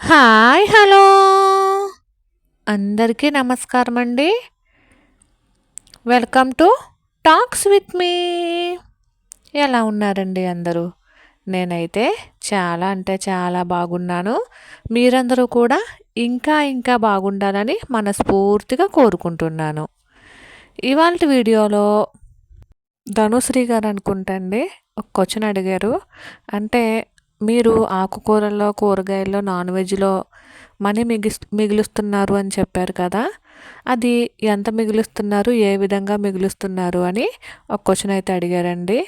Hi hello అందరికీ నమస్కారం అండి. Welcome to talks with me. ఎలా ఉన్నారండి అందరూ? నేనైతే చాలా అంటే చాలా బాగున్నాను. మీరందరూ కూడా ఇంకా ఇంకా బాగుండాలని మనస్ఫూర్తిగా కోరుకుంటున్నాను. ఇవాల్టి వీడియోలో ధనుశ్రీ గారు అనుకుంటా అండి ఒక క్వశ్చన్ అడిగారు. అంటే మీరు ఆకుకూరల్లో, కూరగాయల్లో, నాన్ వెజ్‌లో మనీ మిగులుస్తున్నారు అని చెప్పారు కదా! అది ఎంత మిగులుస్తున్నారు? ఏ విధంగా మిగులుస్తున్నారు? అని ఒక క్వశ్చన్ అయితే అడిగారండి.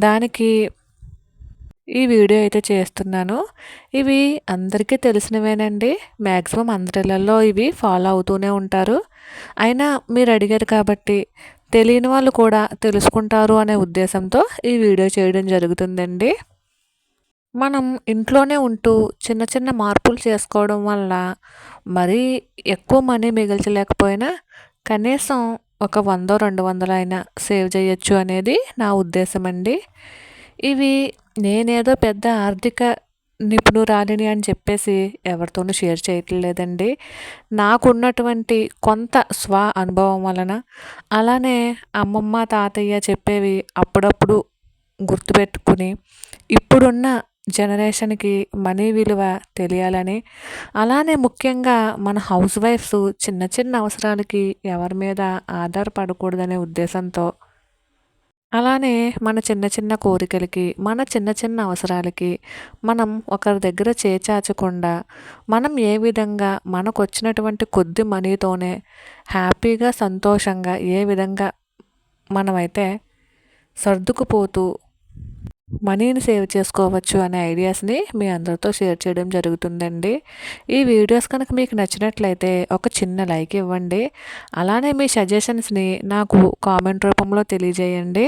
దానికి ఈ వీడియో అయితే చేస్తున్నాను. ఇవి అందరికీ తెలిసినవేనండి. మాక్సిమం అందరిళ్ళల్లో ఇవి ఫాలో అవుతూనే ఉంటారు. అయినా మీరు అడిగారు కాబట్టి తెలియని వాళ్ళు కూడా తెలుసుకుంటారు అనే ఉద్దేశంతో ఈ వీడియో చేయడం జరుగుతుందండి. మనం ఇంట్లోనే ఉంటూ చిన్న చిన్న మార్పులు చేసుకోవడం వల్ల మరీ ఎక్కువ మనీ మిగల్చలేకపోయినా కనీసం ఒక 100, 200 అయినా సేవ్ చేయొచ్చు అనేది నా ఉద్దేశం అండి. ఇవి నేనేదో పెద్ద ఆర్థిక నిపుణురాలిని అని చెప్పేసి ఎవరితోనూ షేర్ చేయట్లేదండి. నాకున్నటువంటి కొంత స్వ అనుభవం వలన, అలానే అమ్మమ్మ, తాతయ్య చెప్పేవి అప్పుడప్పుడు గుర్తుపెట్టుకుని ఇప్పుడున్న జనరేషన్‌కి మనీ విలువ తెలియాలని, అలానే ముఖ్యంగా మన హౌస్ వైఫ్స్ చిన్న చిన్న అవసరాలకి ఎవరి మీద ఆధారపడకూడదనే ఉద్దేశంతో, అలానే మన చిన్న చిన్న కోరికలకి, మన చిన్న చిన్న అవసరాలకి మనం ఒకరి దగ్గర చేచాచకుండా, మనం ఏ విధంగా మనకొచ్చినటువంటి కొద్ది మనీతోనే హ్యాపీగా, సంతోషంగా ఏ విధంగా మనమైతే సర్దుకుపోతూ మనీని సేవ్ చేసుకోవచ్చు అనే ఐడియాస్ని మీ అందరితో షేర్ చేయడం జరుగుతుందండి. ఈ వీడియోస్ కనుక మీకు నచ్చినట్లయితే ఒక చిన్న లైక్ ఇవ్వండి. అలానే మీ సజెషన్స్ని నాకు కామెంట్ రూపంలో తెలియజేయండి.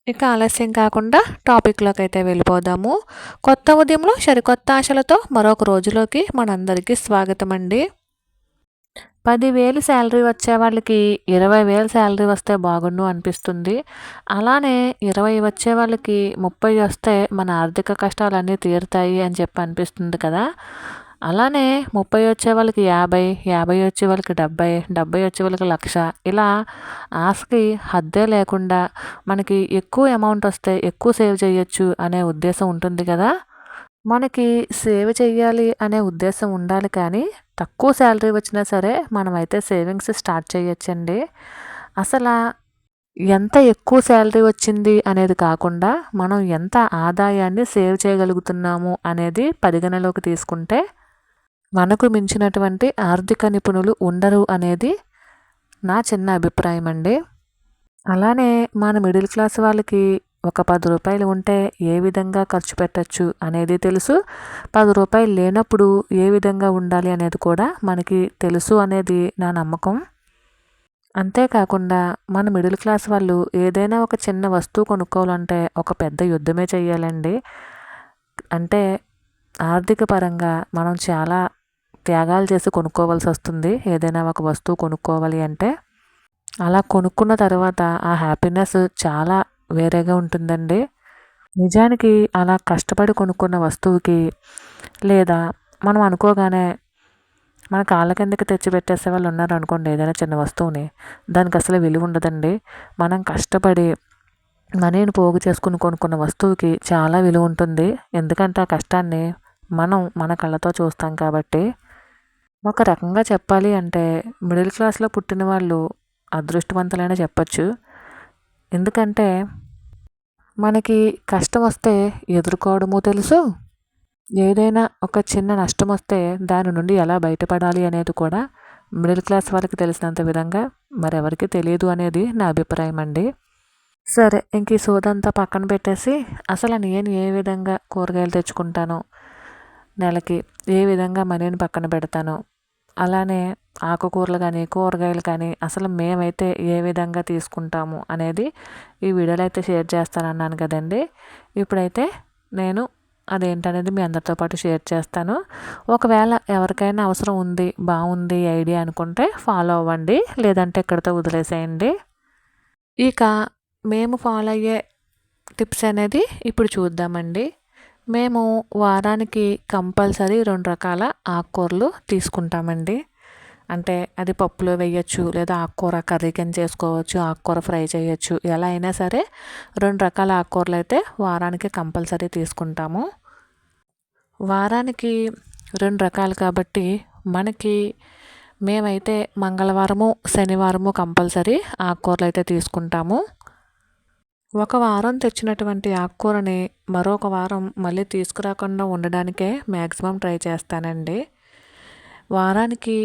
ఇక ఆలస్యం కాకుండా టాపిక్లోకి అయితే వెళ్ళిపోదాము. కొత్త ఉదయంలో సరికొత్త ఆశలతో మరొక రోజులోకి మనందరికీ స్వాగతం అండి. 10,000 శాలరీ వచ్చే వాళ్ళకి 20,000 శాలరీ వస్తే బాగుండు అనిపిస్తుంది. అలానే 20 వచ్చే వాళ్ళకి 30 వస్తే మన ఆర్థిక కష్టాలన్నీ తీరుతాయి అని చెప్పి అనిపిస్తుంది కదా! అలానే 30 వచ్చే వాళ్ళకి 50, 50 వచ్చే వాళ్ళకి 70, 70 వచ్చే వాళ్ళకి 1,00,000 ఇలా ఆశకి హద్దే లేకుండా మనకి ఎక్కువ అమౌంట్ వస్తే ఎక్కువ సేవ్ చేయొచ్చు అనే ఉద్దేశం ఉంటుంది కదా! మనకి సేవ్ చెయ్యాలి అనే ఉద్దేశం ఉండాలి కానీ, తక్కువ శాలరీ వచ్చినా సరే మనమైతే సేవింగ్స్ స్టార్ట్ చేయొచ్చండి. అసలా ఎంత ఎక్కువ శాలరీ వచ్చింది అనేది కాకుండా, మనం ఎంత ఆదాయాన్ని సేవ్ చేయగలుగుతున్నాము అనేది పరిగణలోకి తీసుకుంటే, మనకు మించినటువంటి ఆర్థిక నిపుణులు ఉండరు అనేది నా చిన్న అభిప్రాయం అండి. అలానే మన మిడిల్ క్లాస్ వాళ్ళకి ఒక 10 రూపాయలు ఉంటే ఏ విధంగా ఖర్చు పెట్టచ్చు అనేది తెలుసు. 10 రూపాయలు లేనప్పుడు ఏ విధంగా ఉండాలి అనేది కూడా మనకి తెలుసు అనేది నా నమ్మకం. అంతేకాకుండా మన మిడిల్ క్లాస్ వాళ్ళు ఏదైనా ఒక చిన్న వస్తువు కొనుక్కోవాలంటే ఒక పెద్ద యుద్ధమే చేయాలండి. అంటే ఆర్థిక పరంగా మనం చాలా త్యాగాలు చేసి కొనుక్కోవాల్సి వస్తుంది ఏదైనా ఒక వస్తువు కొనుక్కోవాలి అంటే. అలా కొనుక్కున్న తర్వాత ఆ హ్యాపీనెస్ చాలా వేరేగా ఉంటుందండి. నిజానికి అలా కష్టపడి కొనుక్కున్న వస్తువుకి లేదా మనం అనుకోగానే మన కాళ్ళ కిందకి తెచ్చిపెట్టేసే వాళ్ళు ఉన్నారనుకోండి ఏదైనా చిన్న వస్తువుని, దానికి అసలు విలువ ఉండదండి. మనం కష్టపడి మనీని పోగు చేసుకుని కొనుక్కున్న వస్తువుకి చాలా విలువ ఉంటుంది. ఎందుకంటే ఆ కష్టాన్ని మనం మన కళ్ళతో చూస్తాం కాబట్టి. ఒక రకంగా చెప్పాలి అంటే మిడిల్ క్లాస్‌లో పుట్టిన వాళ్ళు అదృష్టవంతులనే చెప్పొచ్చు. ఎందుకంటే మనకి కష్టం వస్తే ఎదుర్కోవడము తెలుసు. ఏదైనా ఒక చిన్న నష్టం వస్తే దాని నుండి ఎలా బయటపడాలి అనేది కూడా మిడిల్ క్లాస్ వాళ్ళకి తెలిసినంత విధంగా మరెవరికీ తెలియదు అనేది నా అభిప్రాయం అండి. సరే ఇంక ఈ సోదంతా పక్కన పెట్టేసి అసలు నేను ఏ విధంగా కూరగాయలు తెచ్చుకుంటానో, నెలకి ఏ విధంగా మనీని పక్కన పెడతానో, అలానే ఆకుకూరలు కానీ, కూరగాయలు కానీ అసలు మేమైతే ఏ విధంగా తీసుకుంటాము అనేది ఈ వీడియోలో అయితే షేర్ చేస్తానన్నాను కదండి. ఇప్పుడైతే నేను అదేంటనేది మీ అందరితో పాటు షేర్ చేస్తాను. ఒకవేళ ఎవరికైనా అవసరం ఉంది, బాగుంది ఐడియా అనుకుంటే ఫాలో అవ్వండి. లేదంటే ఇక్కడితో వదిలేసేయండి. ఇక మేము ఫాలో అయ్యే టిప్స్ అనేది ఇప్పుడు చూద్దామండి. మేము వారానికి కంపల్సరీ 2 రకాల ఆకుకూరలు తీసుకుంటామండి. అంటే అది పప్పులో వేయొచ్చు, లేదా ఆకుకూర కర్రీ కింద చేసుకోవచ్చు, ఆకుకూర ఫ్రై చేయొచ్చు. ఎలా అయినా సరే 2 రకాల ఆకుకూరలైతే వారానికి కంపల్సరీ తీసుకుంటాము. వారానికి 2 రకాలు కాబట్టి మనకి మేమైతే మంగళవారము, శనివారము కంపల్సరీ ఆకుకూరలైతే తీసుకుంటాము. ఒక వారం తెచ్చినటువంటి ఆకుకూరని మరొక వారం మళ్ళీ తీసుకురాకుండా ఉండడానికే మ్యాక్సిమం ట్రై చేస్తానండి. వారానికి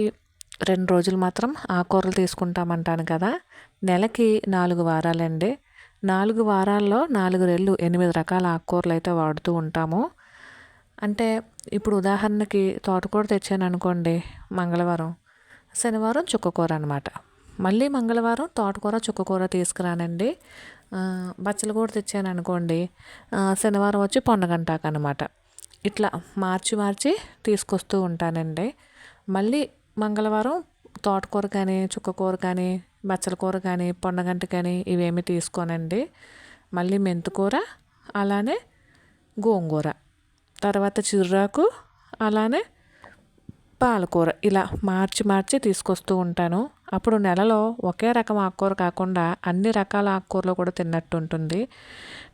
2 రోజులు మాత్రం ఆకుకూరలు తీసుకుంటామంటాను కదా! నెలకి 4 వారాలండి. 4 వారాల్లో 4 రెళ్ళు 8 రకాల ఆకుకూరలైతే వాడుతూ ఉంటాము. అంటే ఇప్పుడు ఉదాహరణకి తోటకూర తెచ్చాననుకోండి మంగళవారం, శనివారం చుక్కకూర అనమాట. మళ్ళీ మంగళవారం తోటకూర, చుక్కకూర తీసుకురానండి. బచ్చల కూర తెచ్చాననుకోండి శనివారం వచ్చి పొన్నగంటాకు అనమాట. ఇట్లా మార్చి మార్చి తీసుకొస్తూ ఉంటానండి. మళ్ళీ మంగళవారం తోటకూర కానీ, చుక్కకూర కానీ, బచ్చల కూర కానీ, పొన్నగంట కానీ ఇవేమి తీసుకోనండి. మళ్ళీ మెంతికూర, అలానే గోంగూర, తర్వాత చిర్రాకు, అలానే పాలకూర ఇలా మార్చి మార్చి తీసుకొస్తూ ఉంటాను. అప్పుడు నెలలో ఒకే రకం ఆకుకూర కాకుండా అన్ని రకాల ఆకుకూరలు కూడా తిన్నట్టు ఉంటుంది.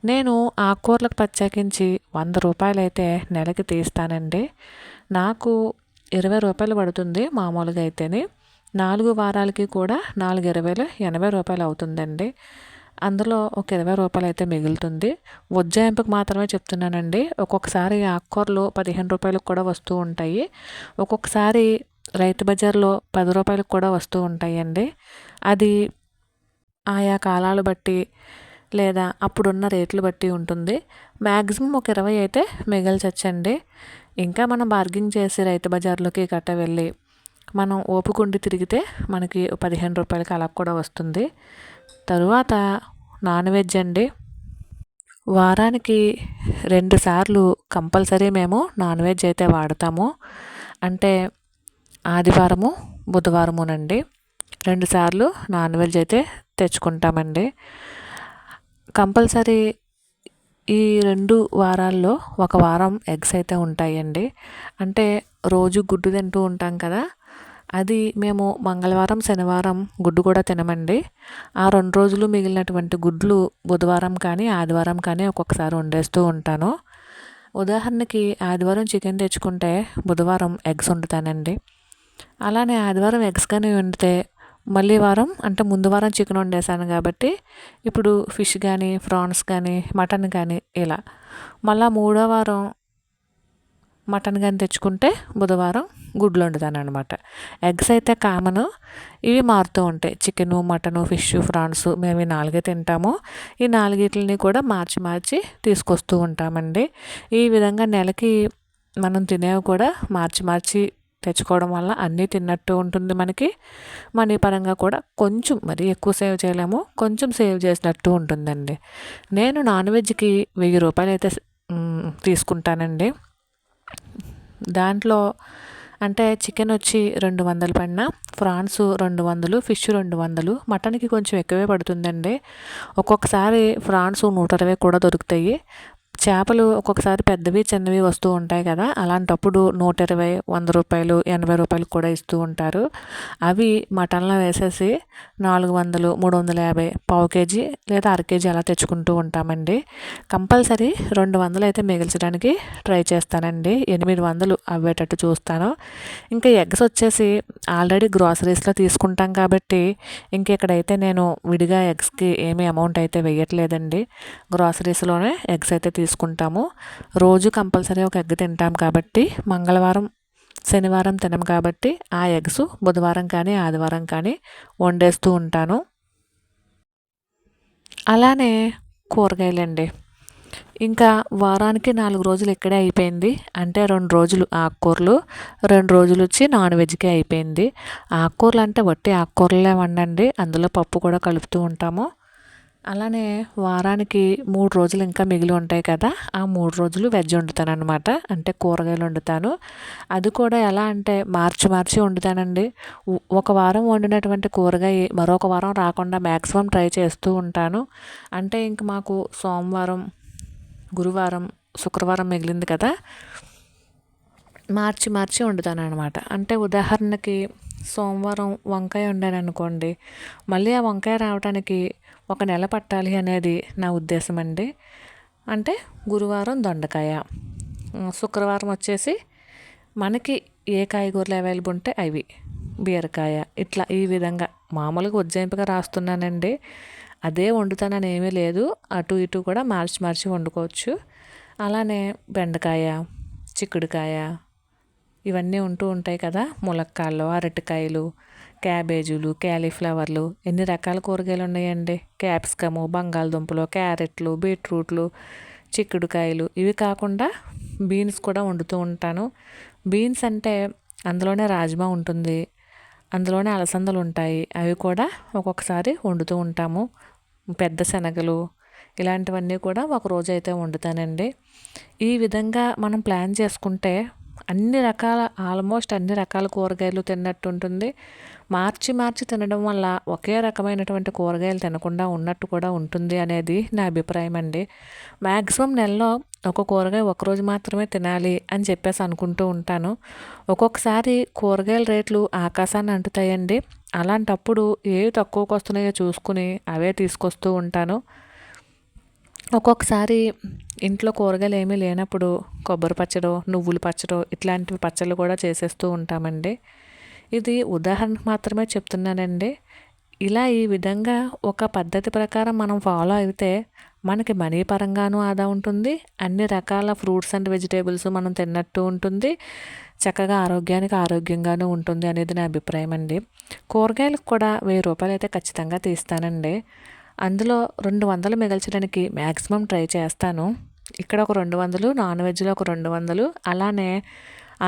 నేను ఆకుకూరలకు ప్రత్యేకించి 100 రూపాయలు అయితే నెలకి తీస్తానండి. నాకు 20 రూపాయలు పడుతుంది మామూలుగా అయితేనే. 4 వారాలకి కూడా 4 20 80 రూపాయలు అవుతుందండి. అందులో ఒక 20 రూపాయలు అయితే మిగులుతుంది. ఉజ్జాయింపుకి మాత్రమే చెప్తున్నానండి. ఒక్కొక్కసారి ఆకుకూరలు 15 రూపాయలకు కూడా వస్తూ ఉంటాయి. ఒక్కొక్కసారి రైతు బజార్లో 10 రూపాయలకు కూడా వస్తూ ఉంటాయండి. అది ఆయా కాలాలు బట్టి లేదా అప్పుడున్న రేట్లు బట్టి ఉంటుంది. మ్యాక్సిమం ఒక 20 అయితే మిగల్చొచ్చండి. ఇంకా మనం బార్గింగ్ చేసి రైతు బజార్లోకి గట్ట వెళ్ళి మనం ఓపుకుండి తిరిగితే మనకి 15 రూపాయలకి అలా కూడా వస్తుంది. తరువాత నాన్ వెజ్ అండి. వారానికి 2 సార్లు కంపల్సరీ మేము నాన్ వెజ్ అయితే వాడతాము. అంటే ఆదివారము, బుధవారమునండి 2 సార్లు నాన్ వెజ్ అయితే తెచ్చుకుంటామండి. కంపల్సరీ ఈ 2 వారాల్లో ఒక వారం ఎగ్స్ అయితే ఉంటాయండి. అంటే రోజు గుడ్డు తింటూ ఉంటాం కదా! అది మేము మంగళవారం, శనివారం గుడ్డు కూడా తినమండి. ఆ 2 రోజులు మిగిలినటువంటి గుడ్లు బుధవారం కానీ, ఆదివారం కానీ ఒక్కొక్కసారి వండేస్తూ ఉంటాను. ఉదాహరణకి ఆదివారం చికెన్ తెచ్చుకుంటే బుధవారం ఎగ్స్ వండుతానండి. అలానే ఆదివారం ఎగ్స్ కానీ వండితే మళ్ళీ వారం అంటే ముందు వారం చికెన్ వండేసాను కాబట్టి ఇప్పుడు ఫిష్ కానీ, ప్రాన్స్ కానీ, మటన్ కానీ ఇలా మళ్ళీ మూడో వారం మటన్ కానీ తెచ్చుకుంటే బుధవారం గుడ్లు వండుతాను అనమాట. ఎగ్స్ అయితే కామను, ఇవి మారుతూ ఉంటాయి. చికెను, మటను, ఫిష్, ప్రాన్స్ మేము ఈ 4 తింటాము. ఈ 4 కూడా మార్చి మార్చి తీసుకొస్తూ ఉంటామండి. ఈ విధంగా నెలకి మనం తినేవి కూడా మార్చి మార్చి తెచ్చుకోవడం వల్ల అన్నీ తిన్నట్టు ఉంటుంది మనకి. మనీ పరంగా కూడా కొంచెం మరీ ఎక్కువ సేవ్ చేయలేము, కొంచెం సేవ్ చేసినట్టు ఉంటుందండి. నేను నాన్ వెజ్కి 1000 రూపాయలు అయితే తీసుకుంటానండి. దాంట్లో అంటే చికెన్ వచ్చి 200 పడినా, ప్రాన్స్ 200, ఫిష్ 200, మటన్కి కొంచెం ఎక్కువే పడుతుందండి. ఒక్కొక్కసారి ప్రాన్స్ 120 కూడా దొరుకుతాయి. చేపలు ఒక్కొక్కసారి పెద్దవి, చిన్నవి వస్తూ ఉంటాయి కదా! అలాంటప్పుడు 120, 100 రూపాయలు, 80 రూపాయలు కూడా ఇస్తూ ఉంటారు. అవి మటన్లో వేసేసి 400, 350 పావు కేజీ లేదా అర కేజీ అలా తెచ్చుకుంటూ ఉంటామండి. కంపల్సరీ 200 అయితే మిగిల్చడానికి ట్రై చేస్తానండి. 800 అవ్వేటట్టు చూస్తాను. ఇంకా ఎగ్స్ వచ్చేసి ఆల్రెడీ గ్రోసరీస్లో తీసుకుంటాం కాబట్టి ఇంక ఇక్కడైతే నేను విడిగా ఎగ్స్కి ఏమీ అమౌంట్ అయితే వేయట్లేదండి. గ్రోసరీస్లోనే ఎగ్స్ అయితే తీసుకుంటాము. రోజు కంపల్సరీ ఒక ఎగ్ తింటాం కాబట్టి మంగళవారం, శనివారం తినం కాబట్టి ఆ ఎగ్స్ బుధవారం కానీ, ఆదివారం కానీ వండేస్తూ ఉంటాను. అలానే కూరగాయలండి. ఇంకా వారానికి 4 రోజులు ఇక్కడే అయిపోయింది. అంటే 2 రోజులు ఆకుకూరలు, 2 రోజులు వచ్చి నాన్ వెజ్కే అయిపోయింది. ఆకుకూరలు అంటే వట్టి ఆకుకూరలే వండండి, అందులో పప్పు కూడా కలుపుతూ ఉంటాము. అలానే వారానికి 3 రోజులు ఇంకా మిగిలి ఉంటాయి కదా! ఆ 3 రోజులు వెజ్ వండుతాను అనమాట. అంటే కూరగాయలు వండుతాను. అది కూడా ఎలా అంటే మార్చి మార్చి వండుతానండి. ఒక వారం వండినటువంటి కూరగాయ మరొక వారం రాకుండా మ్యాక్సిమం ట్రై చేస్తూ ఉంటాను. అంటే ఇంక మాకు సోమవారం, గురువారం, శుక్రవారం మిగిలింది కదా, మార్చి మార్చి వండుతాను అనమాట. అంటే ఉదాహరణకి సోమవారం వంకాయ వండాను అనుకోండి, మళ్ళీ ఆ వంకాయ రావడానికి ఒక నెల పట్టాలి అనేది నా ఉద్దేశం అండి. అంటే గురువారం దొండకాయ, శుక్రవారం వచ్చేసి మనకి ఏ కాయగూరలు అవైలబుల్ ఉంటే అవి, బీరకాయ, ఇట్లా ఈ విధంగా మామూలుగా ఉజ్జాయింపుగా రాస్తున్నానండి. అదే వండుతానని ఏమీ లేదు, అటు ఇటు కూడా మార్చి మార్చి వండుకోవచ్చు. అలానే బెండకాయ, చిక్కుడుకాయ ఇవన్నీ ఉంటూ ఉంటాయి కదా, ములక్కాళ్ళు, అరటికాయలు, క్యాబేజీలు, క్యాలీఫ్లవర్లు, ఎన్ని రకాల కూరగాయలు ఉన్నాయండి. క్యాప్సికము, బంగాళదుంపలు, క్యారెట్లు, బీట్రూట్లు, చిక్కుడుకాయలు, ఇవి కాకుండా బీన్స్ కూడా వండుతూ ఉంటాను. బీన్స్ అంటే అందులోనే రాజ్మా ఉంటుంది, అందులోనే అలసందలు ఉంటాయి, అవి కూడా ఒక్కొక్కసారి వండుతూ ఉంటాము. పెద్ద శనగలు ఇలాంటివన్నీ కూడా ఒకరోజు అయితే వండుతానండి. ఈ విధంగా మనం ప్లాన్ చేసుకుంటే ఆల్మోస్ట్ అన్ని రకాల కూరగాయలు తిన్నట్టు ఉంటుంది. మార్చి మార్చి తినడం వల్ల ఒకే రకమైనటువంటి కూరగాయలు తినకుండా ఉన్నట్టు కూడా ఉంటుంది అనేది నా అభిప్రాయం అండి. మ్యాక్సిమం నెలలో ఒక కూరగాయ ఒకరోజు మాత్రమే తినాలి అని చెప్పేసి అనుకుంటూ ఉంటాను. ఒక్కొక్కసారి కూరగాయల రేట్లు ఆకాశాన్ని అంటుతాయండి. అలాంటప్పుడు ఏవి తక్కువకు వస్తున్నాయో చూసుకుని అవే తీసుకొస్తూ ఉంటాను. ఒక్కొక్కసారి ఇంట్లో కూరగాయలు ఏమీ లేనప్పుడు కొబ్బరి పచ్చడో, నువ్వుల పచ్చడో ఇట్లాంటివి పచ్చళ్ళు కూడా చేసేస్తూ ఉంటామండి. ఇది ఉదాహరణకు మాత్రమే చెప్తున్నానండి. ఇలా ఈ విధంగా ఒక పద్ధతి ప్రకారం మనం ఫాలో అయితే మనకి మనీ పరంగానూ ఆదా ఉంటుంది, అన్ని రకాల ఫ్రూట్స్ అండ్ వెజిటేబుల్స్ మనం తిన్నట్టు ఉంటుంది, చక్కగా ఆరోగ్యానికి ఆరోగ్యంగానూ ఉంటుంది అనేది నా అభిప్రాయం అండి. కూరగాయలకు కూడా 1000 రూపాయలు అయితే ఖచ్చితంగా తీస్తానండి. అందులో 200 మిగల్చడానికి మ్యాక్సిమం ట్రై చేస్తాను. ఇక్కడ ఒక 200, నాన్ వెజ్లో ఒక 200, అలానే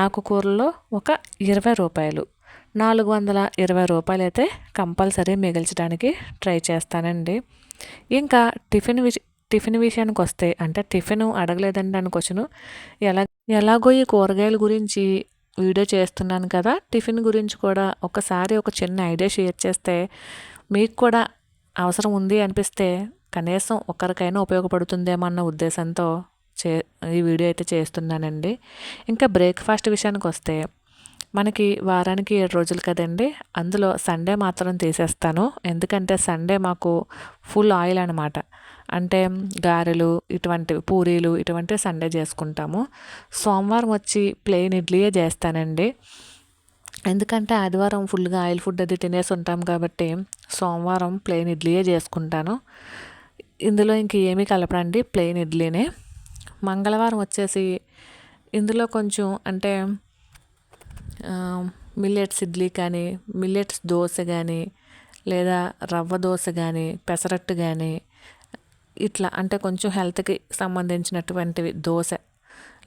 ఆకుకూరలో ఒక 20 రూపాయలు, 420 రూపాయలు అయితే కంపల్సరీ మిగిల్చడానికి ట్రై చేస్తానండి. ఇంకా టిఫిన్ విషయానికి వస్తే, అంటే టిఫిన్ అడగలేదండి అనుకోవచ్చును. ఎలాగో ఈ కూరగాయల గురించి వీడియో చేస్తున్నాను కదా, టిఫిన్ గురించి కూడా ఒకసారి ఒక చిన్న ఐడియా షేర్ చేస్తే మీకు కూడా అవసరం ఉంది అనిపిస్తే కనీసం ఒకరికైనా ఉపయోగపడుతుందేమో అన్న ఉద్దేశంతో ఈ వీడియో అయితే చేస్తున్నానండి. ఇంకా బ్రేక్ఫాస్ట్ విషయానికి వస్తే మనకి వారానికి 7 రోజులు కదండి, అందులో సండే మాత్రం తీసేస్తాను. ఎందుకంటే సండే మాకు ఫుల్ ఆయిల్ అనమాట. అంటే గారెలు, ఇటువంటివి పూరీలు ఇటువంటివి సండే చేసుకుంటాము. సోమవారం వచ్చి ప్లెయిన్ ఇడ్లీయే చేస్తానండి. ఎందుకంటే ఆదివారం ఫుల్గా ఆయిల్ ఫుడ్ అది తినేసి ఉంటాం కాబట్టి సోమవారం ప్లెయిన్ ఇడ్లీయే చేసుకుంటాను. ఇందులో ఇంక ఏమీ కలపడండి, ప్లెయిన్ ఇడ్లీనే. మంగళవారం వచ్చేసి ఇందులో కొంచెం అంటే మిల్లెట్స్ ఇడ్లీ కానీ, మిల్లెట్స్ దోశ కానీ, లేదా రవ్వ దోశ కానీ, పెసరట్టు కానీ, ఇట్లా అంటే కొంచెం హెల్త్కి సంబంధించినటువంటివి దోశ,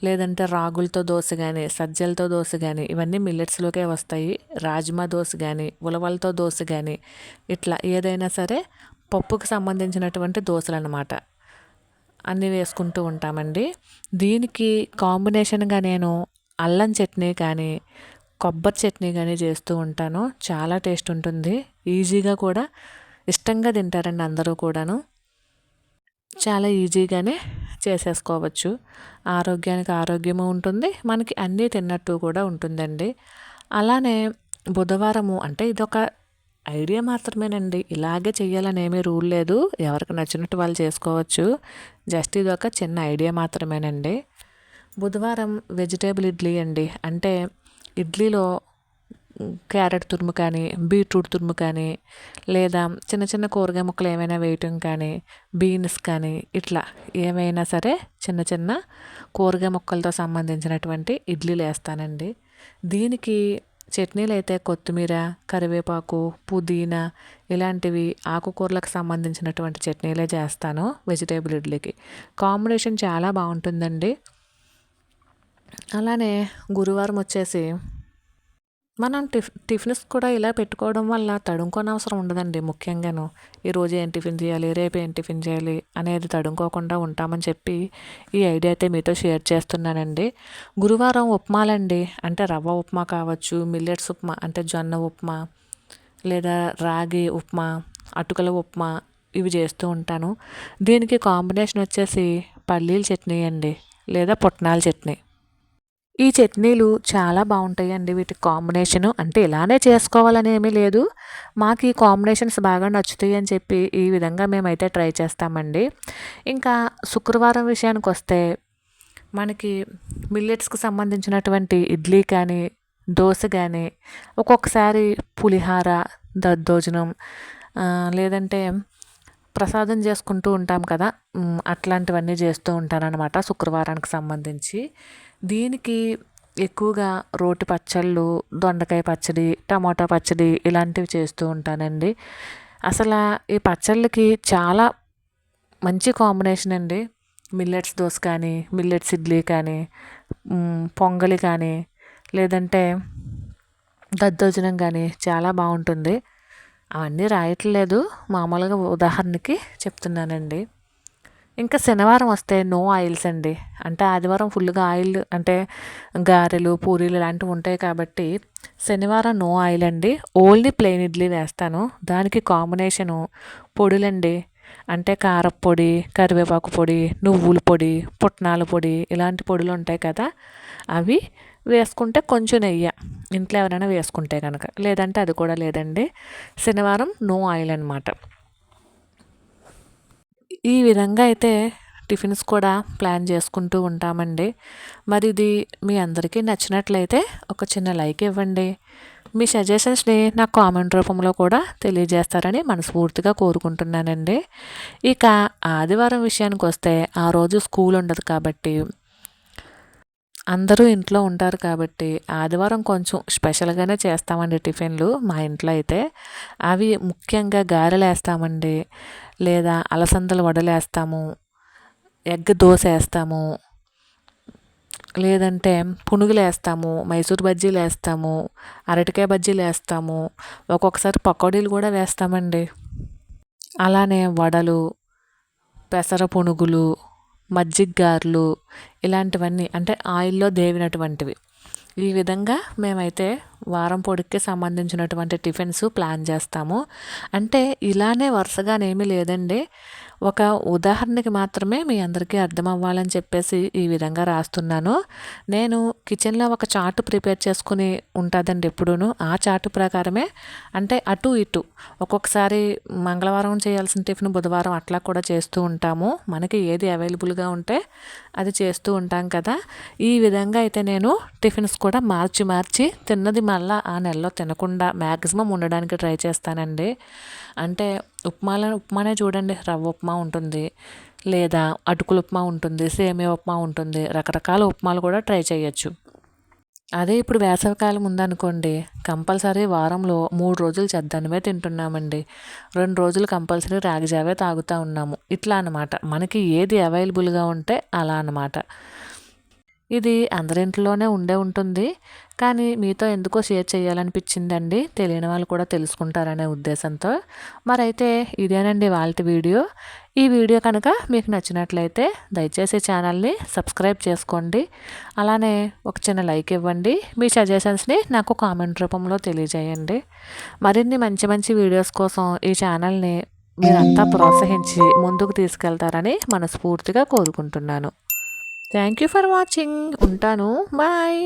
లేదంటే రాగులతో దోశ కానీ, సజ్జలతో దోశ కానీ, ఇవన్నీ మిల్లెట్స్లోకే వస్తాయి. రాజ్మా దోశ కానీ, ఉలవలతో దోశ కానీ, ఇట్లా ఏదైనా సరే పప్పుకు సంబంధించినటువంటి దోశలు అన్నమాట అన్నీ వేసుకుంటూ ఉంటామండి. దీనికి కాంబినేషన్గా నేను అల్లం చట్నీ కానీ, కొబ్బరి చట్నీ కానీ చేస్తూ ఉంటాను. చాలా టేస్ట్ ఉంటుంది, ఈజీగా కూడా ఇష్టంగా తింటారండి అందరూ కూడాను. చాలా ఈజీగానే చేసేసుకోవచ్చు. ఆరోగ్యానికి ఆరోగ్యము ఉంటుంది, మనకి అన్నీ తిన్నట్టు కూడా ఉంటుందండి. అలానే బుధవారము అంటే ఇదొక ఐడియా మాత్రమేనండి, ఇలాగే చెయ్యాలని ఏమీ రూల్ లేదు, ఎవరికి నచ్చినట్టు వాళ్ళు చేసుకోవచ్చు. జస్ట్ ఇది ఒక చిన్న ఐడియా మాత్రమేనండి. బుధవారం వెజిటేబుల్ ఇడ్లీ అండి. అంటే ఇడ్లీలో క్యారెట్ తురుము కానీ, బీట్రూట్ తురుము కానీ, లేదా చిన్న చిన్న కూరగాయ ముక్కలు ఏమైనా వేయటం కానీ, బీన్స్ కానీ, ఇట్లా ఏమైనా సరే చిన్న చిన్న కూరగాయ ముక్కలతో సంబంధించినటువంటి ఇడ్లీలు వేస్తానండి. దీనికి చట్నీలు అయితే కొత్తిమీర, కరివేపాకు, పుదీనా ఇలాంటివి ఆకుకూరలకు సంబంధించినటువంటి చట్నీలే చేస్తాను వెజిటేబుల్ ఇడ్లీకి. కాంబినేషన్ చాలా బాగుంటుందండి. అలానే గురువారం వచ్చేసి మనం టిఫిన్స్ కూడా ఇలా పెట్టుకోవడం వల్ల తడుముకోనవసరం ఉండదండి. ముఖ్యంగాను ఈరోజు ఏం టిఫిన్ చేయాలి, రేపు ఏం టిఫిన్ చేయాలి అనేది తడుముకోకుండా ఉంటామని చెప్పి ఈ ఐడియా అయితే మీతో షేర్ చేస్తున్నానండి. గురువారం ఉప్మాలండి. అంటే రవ్వ ఉప్మా కావచ్చు, మిల్లెట్స్ ఉప్మా అంటే జొన్న ఉప్మా, లేదా రాగి ఉప్మా, అటుకుల ఉప్మా, ఇవి చేస్తూ ఉంటాను. దీనికి కాంబినేషన్ వచ్చేసి పల్లీల చట్నీ అండి, లేదా పుట్నాల చట్నీ. ఈ చట్నీలు చాలా బాగుంటాయండి. వీటి కాంబినేషను అంటే ఇలానే చేసుకోవాలని ఏమీ లేదు. మాకు ఈ కాంబినేషన్స్ బాగా నచ్చుతాయి అని చెప్పి ఈ విధంగా మేమైతే ట్రై చేస్తామండి. ఇంకా శుక్రవారం విషయానికొస్తే మనకి మిల్లెట్స్‌కి సంబంధించినటువంటి ఇడ్లీ కానీ, దోస గానీ, ఒక్కొక్కసారి పులిహార, దద్దోజనం లేదంటే ప్రసాదం చేసుకుంటూ ఉంటాం కదా! అట్లాంటివన్నీ చేస్తూ ఉంటాననమాట శుక్రవారానికి సంబంధించి. దీనికి ఎక్కువగా రోటి పచ్చళ్ళు, దొండకాయ పచ్చడి, టమాటా పచ్చడి ఇలాంటివి చేస్తూ ఉంటానండి. అసలా ఈ పచ్చళ్ళకి చాలా మంచి కాంబినేషన్ అండి. మిల్లెట్స్ దోస కానీ, మిల్లెట్స్ ఇడ్లీ కానీ, పొంగలి కానీ, లేదంటే దద్దోజనం కానీ చాలా బాగుంటుంది. అవన్నీ రాయట్లేదు, మామూలుగా ఉదాహరణకి చెప్తున్నానండి. ఇంకా శనివారం వస్తే నో ఆయిల్స్ అండి. అంటే ఆదివారం ఫుల్గా ఆయిల్ అంటే గారెలు, పూరీలు ఇలాంటివి ఉంటాయి కాబట్టి శనివారం నో ఆయిల్ అండి. ఓన్లీ ప్లెయిన్ ఇడ్లీ వేస్తాను. దానికి కాంబినేషను పొడులండి. అంటే కారప్పొడి, కరివేపాకు పొడి, నువ్వుల పొడి, పుట్నాల పొడి ఇలాంటి పొడులు ఉంటాయి కదా, అవి వేసుకుంటే కొంచెం నెయ్యి ఇంట్లో ఎవరైనా వేసుకుంటే కనుక, లేదంటే అది కూడా లేదండి. శనివారం నో ఆయిల్ అనమాట. ఈ విధంగా అయితే టిఫిన్స్ కూడా ప్లాన్ చేసుకుంటూ ఉంటామండి. మరి ఇది మీ అందరికీ నచ్చినట్లయితే ఒక చిన్న లైక్ ఇవ్వండి. మీ సజెషన్స్ని నాకు కామెంట్ రూపంలో కూడా తెలియజేస్తారని మనస్ఫూర్తిగా కోరుకుంటున్నానండి. ఇక ఆదివారం విషయానికి వస్తే ఆ రోజు స్కూల్ ఉండదు కాబట్టి అందరూ ఇంట్లో ఉంటారు కాబట్టి ఆదివారం కొంచెం స్పెషల్గానే చేస్తామండి టిఫిన్లు మా ఇంట్లో అయితే. అవి ముఖ్యంగా గారెలు వేస్తామండి, లేదా అలసందల వడలు వేస్తాము, ఎగ్ దోశ వేస్తాము, లేదంటే పునుగులు వేస్తాము, మైసూర్ బజ్జీలు వేస్తాము, అరటికాయ బజ్జీలు వేస్తాము, ఒక్కొక్కసారి పకోడీలు కూడా వేస్తామండి. అలానే వడలు, పెసర పునుగులు, మజ్జిగ గారెలు ఇలాంటివన్నీ అంటే ఆయిల్లో దేవినటువంటివి. ఈ విధంగా మేమైతే వారం పొడుక్కి సంబంధించినటువంటి టిఫిన్స్ ప్లాన్ చేస్తాము. అంటే ఇలానే వరుసగానేమీ లేదండి. ఒక ఉదాహరణకి మాత్రమే మీ అందరికీ అర్థం అవ్వాలని చెప్పేసి ఈ విధంగా రాస్తున్నాను. నేను కిచెన్లో ఒక చార్ట్ ప్రిపేర్ చేసుకుని ఉంటుందండి ఎప్పుడూను. ఆ చార్ట్ ప్రకారమే అంటే అటు ఇటు ఒక్కొక్కసారి మంగళవారం చేయాల్సిన టిఫిన్ బుధవారం అట్లా కూడా చేస్తూ ఉంటాము. మనకి ఏది అవైలబుల్గా ఉంటే అది చేస్తూ ఉంటాం కదా. ఈ విధంగా అయితే నేను టిఫిన్స్ కూడా మార్చి మార్చి తిన్నది మళ్ళీ ఆ నెలలో తినకుండా మ్యాక్సిమం ఉండడానికి ట్రై చేస్తానండి. అంటే ఉప్మానే చూడండి, రవ్వ ఉప్మా ఉంటుంది, లేదా అటుకుల ఉప్మా ఉంటుంది, సేమియా ఉప్మా ఉంటుంది, రకరకాల ఉప్మాలు కూడా ట్రై చేయొచ్చు. అదే ఇప్పుడు వేసవికాలం ఉందనుకోండి, కంపల్సరీ వారంలో 3 రోజులు చద్దన్నమే తింటున్నామండి. 2 రోజులు కంపల్సరీ రాగి జావే తాగుతూ ఉన్నాము. ఇట్లా అనమాట, మనకి ఏది అవైలబుల్గా ఉంటే అలా అనమాట. ఇది అందరింట్లోనే ఉండే ఉంటుంది, కానీ మీతో ఎందుకో షేర్ చేయాలనిపించిందండి. తెలియని వాళ్ళు కూడా తెలుసుకుంటారనే ఉద్దేశంతో. మరైతే ఇదేనండి వాళ్ళ వీడియో. ఈ వీడియో కనుక మీకు నచ్చినట్లయితే దయచేసి ఛానల్ని సబ్స్క్రైబ్ చేసుకోండి. అలానే ఒక చిన్న లైక్ ఇవ్వండి. మీ సజెషన్స్ని నాకు కామెంట్ రూపంలో తెలియజేయండి. మరిన్ని మంచి మంచి వీడియోస్ కోసం ఈ ఛానల్ని మీరంతా ప్రోత్సహించి ముందుకు తీసుకెళ్తారని మనస్ఫూర్తిగా కోరుకుంటున్నాను. Thank you for watching. ఉంటాను. బాయ్.